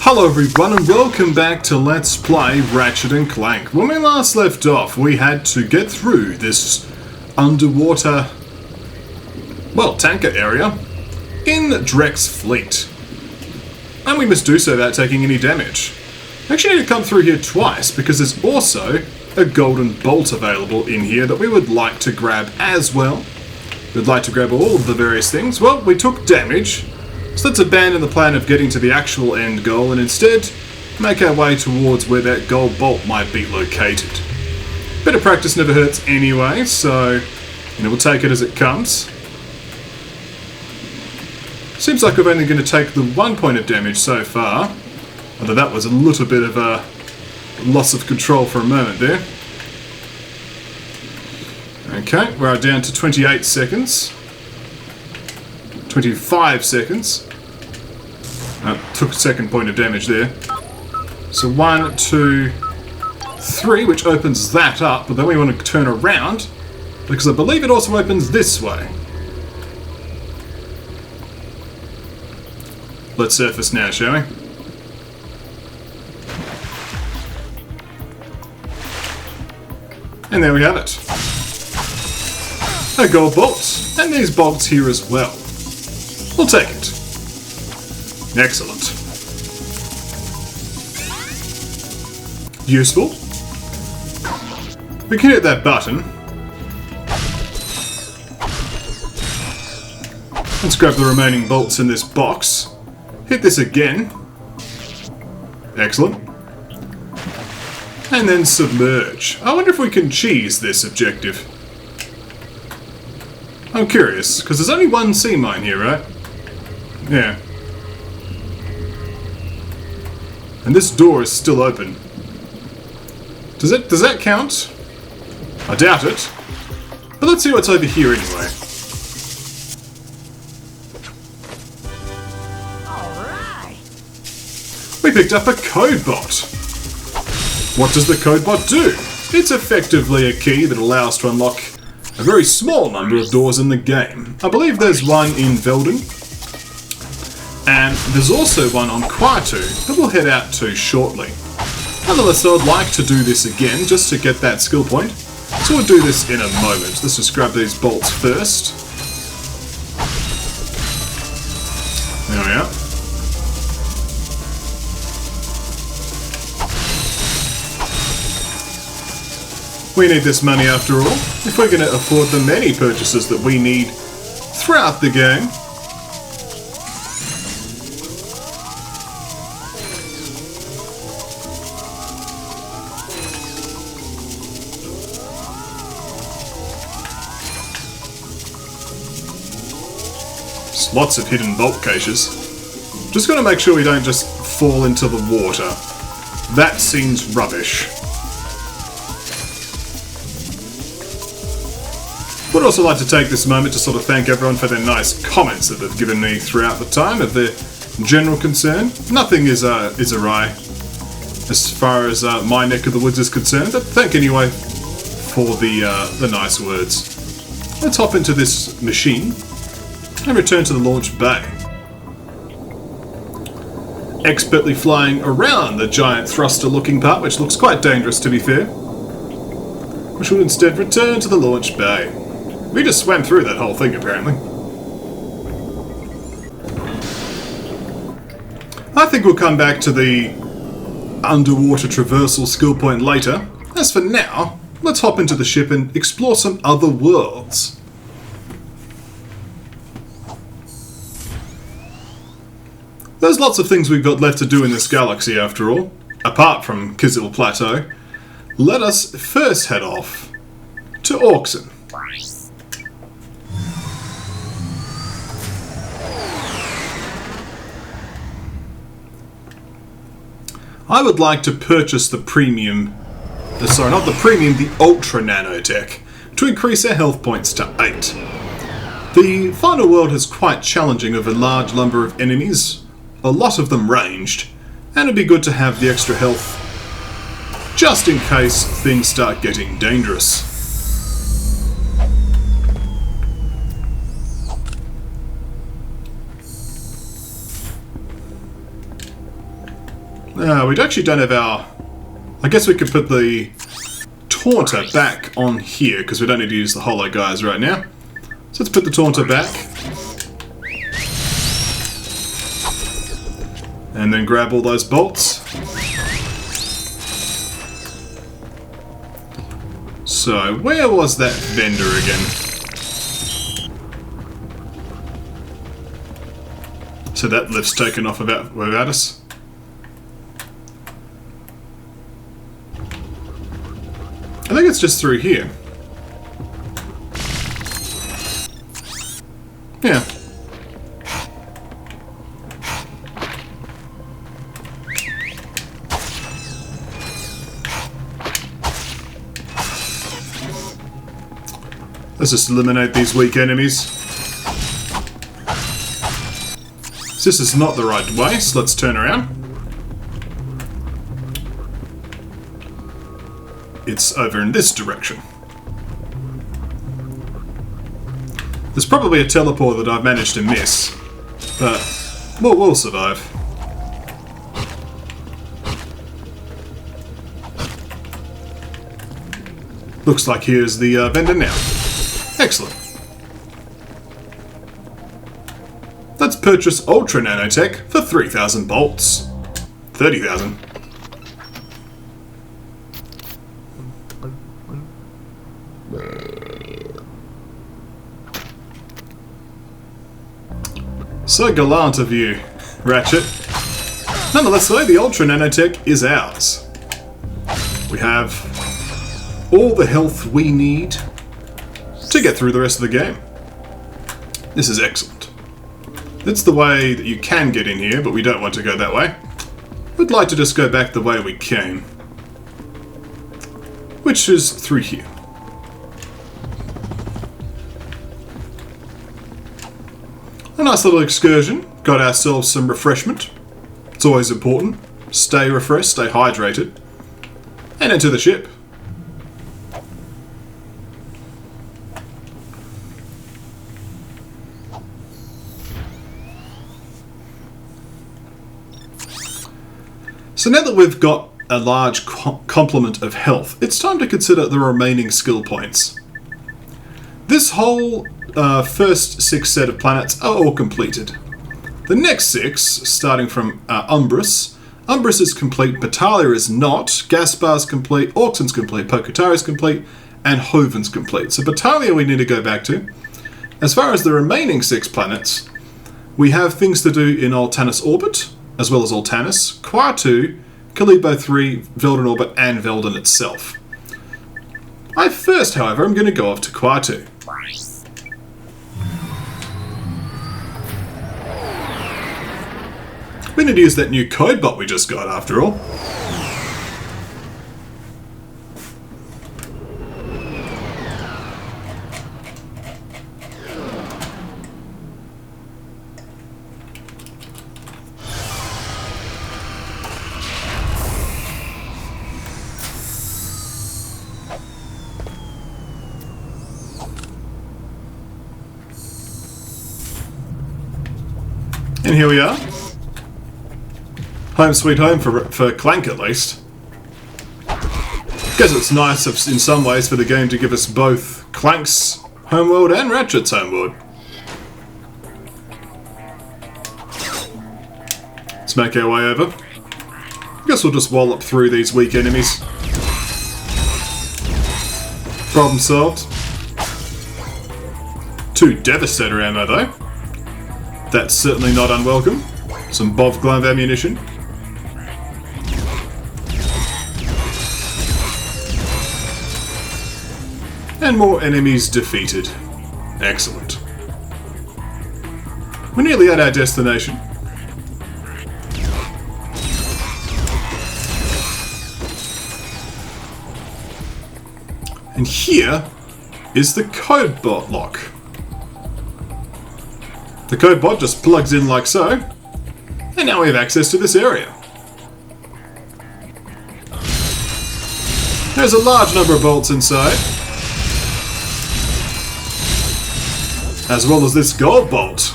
Hello everyone and welcome back to Let's Play Ratchet Clank. When we last left off, we had to get through this underwater, well, tanker area in Drek's fleet. And we must do so without taking any damage. We actually need to come through here twice because there's also a golden bolt available in here that we would like to grab as well. We'd like to grab all of the various things. Well, we took damage. So let's abandon the plan of getting to the actual end goal and instead make our way towards where that gold bolt might be located. Bit of practice never hurts anyway, so we'll take it as it comes. Seems like we're only going to take the 1 point of damage so far, although that was a little bit of a loss of control for a moment there. Okay, we're down to 28 seconds. 25 seconds. Took a second point of damage there. So 1, 2, 3, which opens that up, but then we want to turn around because I believe it also opens this way. Let's surface now, shall we? And there we have it. A gold bolt, and these bolts here as well. We'll take it. Excellent. Useful. We can hit that button. Let's grab the remaining bolts in this box. Hit this again. Excellent. And then submerge. I wonder if we can cheese this objective. I'm curious, because there's only one sea mine here, right? Yeah. And this door is still open. Does that count? I doubt it. But let's see what's over here anyway. Alright. We picked up a code bot. What does the code bot do? It's effectively a key that allows to unlock a very small number of doors in the game. I believe there's one in Velden. And there's also one on Quartu that we'll head out to shortly. Nonetheless, I'd like to do this again just to get that skill point. So we'll do this in a moment. Let's just grab these bolts first. There we are. We need this money after all, if we're going to afford the many purchases that we need throughout the game. There's lots of hidden vault caches. Just got to make sure we don't just fall into the water. That seems rubbish. Would also like to take this moment to sort of thank everyone for their nice comments that they've given me throughout the time of their general concern. Nothing is awry as far as my neck of the woods is concerned, but thank anyway for the nice words. Let's hop into this machine and return to the launch bay. Expertly flying around the giant thruster-looking part, which looks quite dangerous to be fair. We should instead return to the launch bay. We just swam through that whole thing, apparently. I think we'll come back to the underwater traversal skill point later. As for now, let's hop into the ship and explore some other worlds. There's lots of things we've got left to do in this galaxy, after all, apart from Kizil Plateau. Let us first head off to Auxin. I would like to purchase the premium, sorry, not the premium, the ultra nanotech, to increase our health points to 8. The final world is quite challenging with a large number of enemies, a lot of them ranged, and it'd be good to have the extra health just in case things start getting dangerous. We actually don't have our... I guess we could put the Taunter back on here, because we don't need to use the Holo guys right now. So let's put the Taunter back. And then grab all those bolts. So, where was that vendor again? So that lift's taken off without us. I think it's just through here. Yeah. Let's just eliminate these weak enemies. This is not the right way, so let's turn around. It's over in this direction. There's probably a teleport that I've managed to miss, but we'll survive. Looks like here's the vendor now. Excellent. Let's purchase Ultra Nanotech for 3,000 bolts. 30,000. So gallant of you, Ratchet. Nonetheless though, the Ultra Nanotech is ours. We have all the health we need to get through the rest of the game. This is excellent. That's the way that you can get in here, but we don't want to go that way. We'd like to just go back the way we came, which is through here. A nice little excursion. Got ourselves some refreshment. It's always important. Stay refreshed, stay hydrated, and enter the ship. So now that we've got a large complement of health, it's time to consider the remaining skill points. This whole first 6 set of planets are all completed. The next 6, starting from Umbrus. Umbrus is complete, Batalia is not, Gaspar's complete, Auxon's complete, Pokutari's complete, and Hoven's complete. So Batalia we need to go back to. As far as the remaining 6 planets, we have things to do in Altanis Orbit, as well as Altanis, Quartu, Kalibo 3, Velden Orbit, and Velden itself. I first, however, am going to go off to Quartu. We need to use that new code bot we just got, after all. And here we are. Home sweet home for Clank, at least. Guess it's nice in some ways for the game to give us both Clank's homeworld and Ratchet's homeworld. Let's make our way over. Guess we'll just wallop through these weak enemies. Problem solved. 2 Devastator ammo though. That's certainly not unwelcome. Some Bov Glove ammunition. And more enemies defeated. Excellent. We're nearly at our destination. And here is the code bot lock. The code bot just plugs in like so, and now we have access to this area. There's a large number of bolts inside, as well as this gold bolt.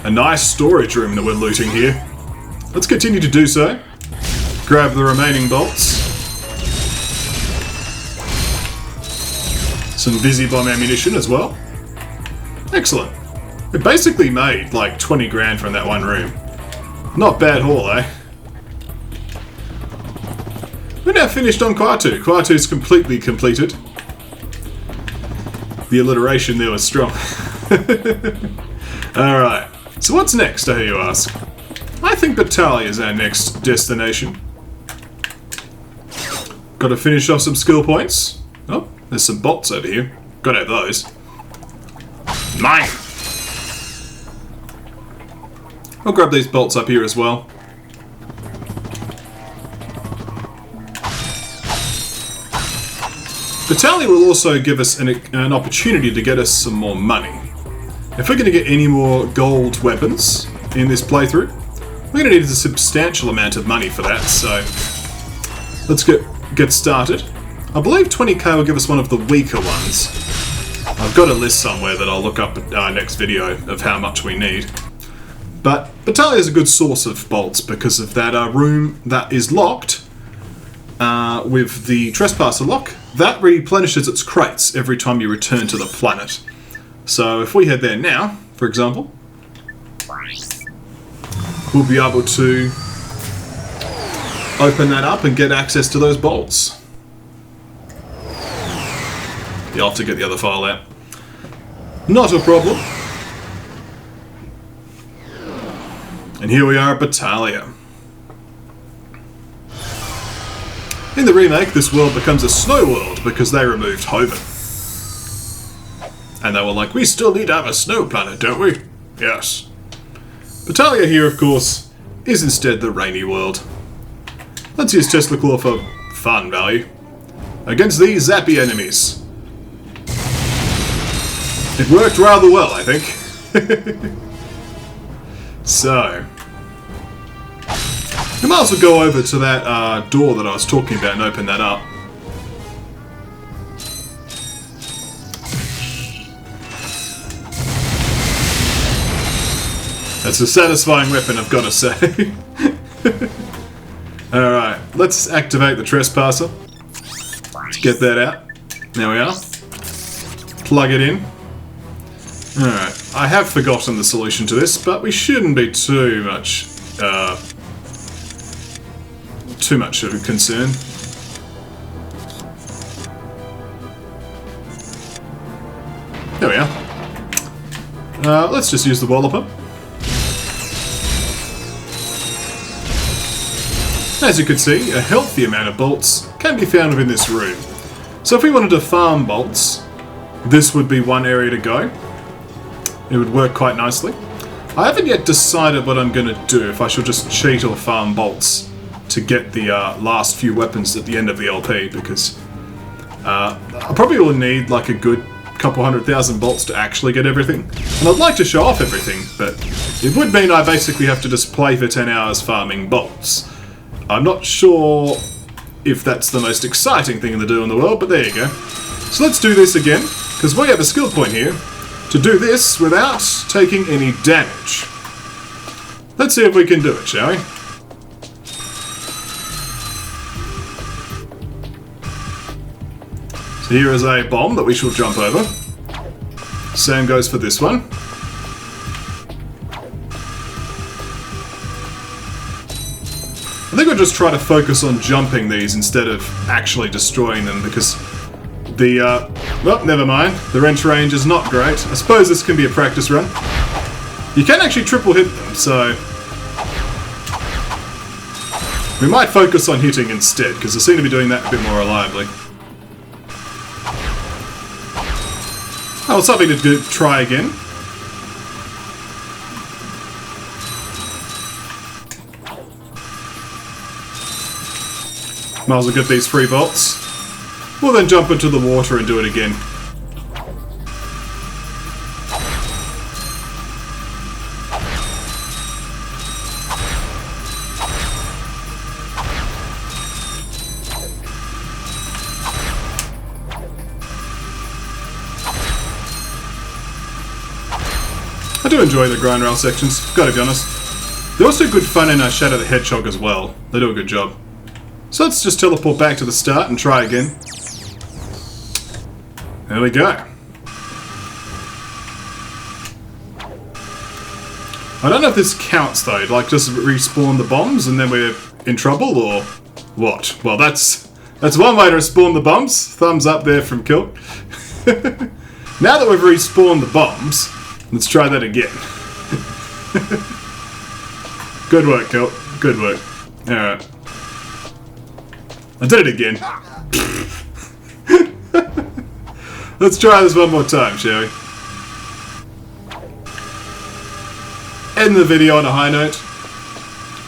A nice storage room that we're looting here. let's continue to do so. Grab the remaining bolts. Some Visibomb ammunition as well. Excellent. We basically made like 20 grand from that one room. Not bad haul, eh? We're now finished on Quartu. Quartu's completely completed. The alliteration there was strong. Alright, so what's next, I hear you ask? I think Battaglia is our next destination. Got to finish off some skill points. Oh, there's some bolts over here. Got to have those. Mine! I'll grab these bolts up here as well. Battaglia will also give us an opportunity to get us some more money. If we're going to get any more gold weapons in this playthrough, we're going to need a substantial amount of money for that, so let's get started. I believe 20k will give us one of the weaker ones. I've got a list somewhere that I'll look up in our next video of how much we need. But Battaglia is a good source of bolts because of that room that is locked with the Trespasser lock. That replenishes its crates every time you return to the planet. So if we head there now, for example, we'll be able to open that up and get access to those bolts. You'll have to get the other file out. Not a problem. And here we are at Battaglia. In the remake, this world becomes a snow world because they removed Hoven. And they were like, we still need to have a snow planet, don't we? Yes. Battaglia here, of course, is instead the rainy world. Let's use Tesla Claw for fun value. Against these zappy enemies. It worked rather well, I think. So, we might as well go over to that door that I was talking about and open that up. That's a satisfying weapon, I've got to say. Alright, let's activate the Trespasser. Let's get that out. There we are. Plug it in. Alright, I have forgotten the solution to this, but we shouldn't be too much of a concern. There we are. Let's just use the Walloper. As you can see, a healthy amount of bolts can be found within this room. So if we wanted to farm bolts, this would be one area to go. It would work quite nicely. I haven't yet decided what I'm going to do, if I should just cheat or farm bolts to get the last few weapons at the end of the LP, because I probably will need like a good couple 100,000 bolts to actually get everything. And I'd like to show off everything, but it would mean I basically have to just play for 10 hours farming bolts. I'm not sure if that's the most exciting thing to do in the world, but there you go. So let's do this again, because we have a skill point here to do this without taking any damage. Let's see if we can do it, shall we? So here is a bomb that we shall jump over. Same goes for this one. I think we'll just try to focus on jumping these instead of actually destroying them, because the, well, never mind. The wrench range is not great. I suppose this can be a practice run. You can actually triple hit them, so we might focus on hitting instead, because I seem to be doing that a bit more reliably. Oh, something to try again. Might as well get these 3 bolts. We'll then jump into the water and do it again. I do enjoy the grind rail sections, gotta be honest. They're also good fun in Shadow the Hedgehog as well. They do a good job. So let's just teleport back to the start and try again. There we go. I don't know if this counts though, like just respawn the bombs and then we're in trouble, or what? Well, that's one way to respawn the bombs. Thumbs up there from Kilt. Now that we've respawned the bombs, let's try that again. Good work, Kilt. Good work. Alright. I did it again. Let's try this one more time, shall we? End the video on a high note.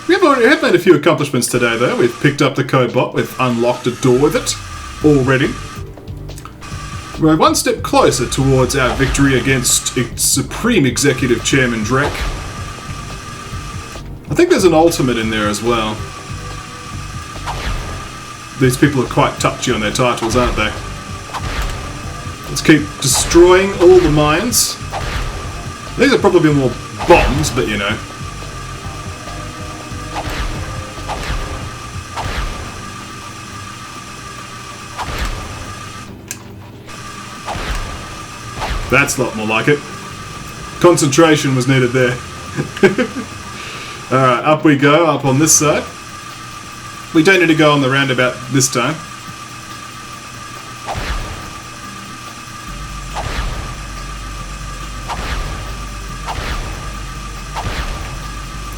We have made a few accomplishments today, though. We've picked up the code bot. We've unlocked a door with it already. We're one step closer towards our victory against its Supreme Executive Chairman Drek. I think there's an ultimate in there as well. These people are quite touchy on their titles, aren't they? Let's keep destroying all the mines. These are probably more bombs, but you know. That's a lot more like it. Concentration was needed there. Alright, up we go, up on this side. We don't need to go on the roundabout this time.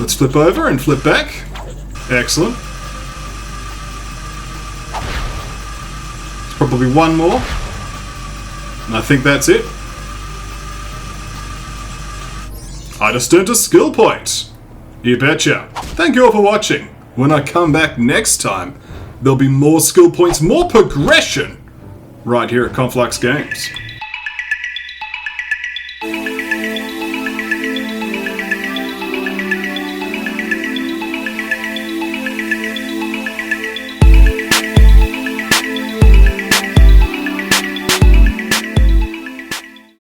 Let's flip over and flip back. Excellent. There's probably one more. And I think that's it. I just earned a skill point. You betcha. Thank you all for watching. When I come back next time, there'll be more skill points, more progression, right here at KonfluxGames.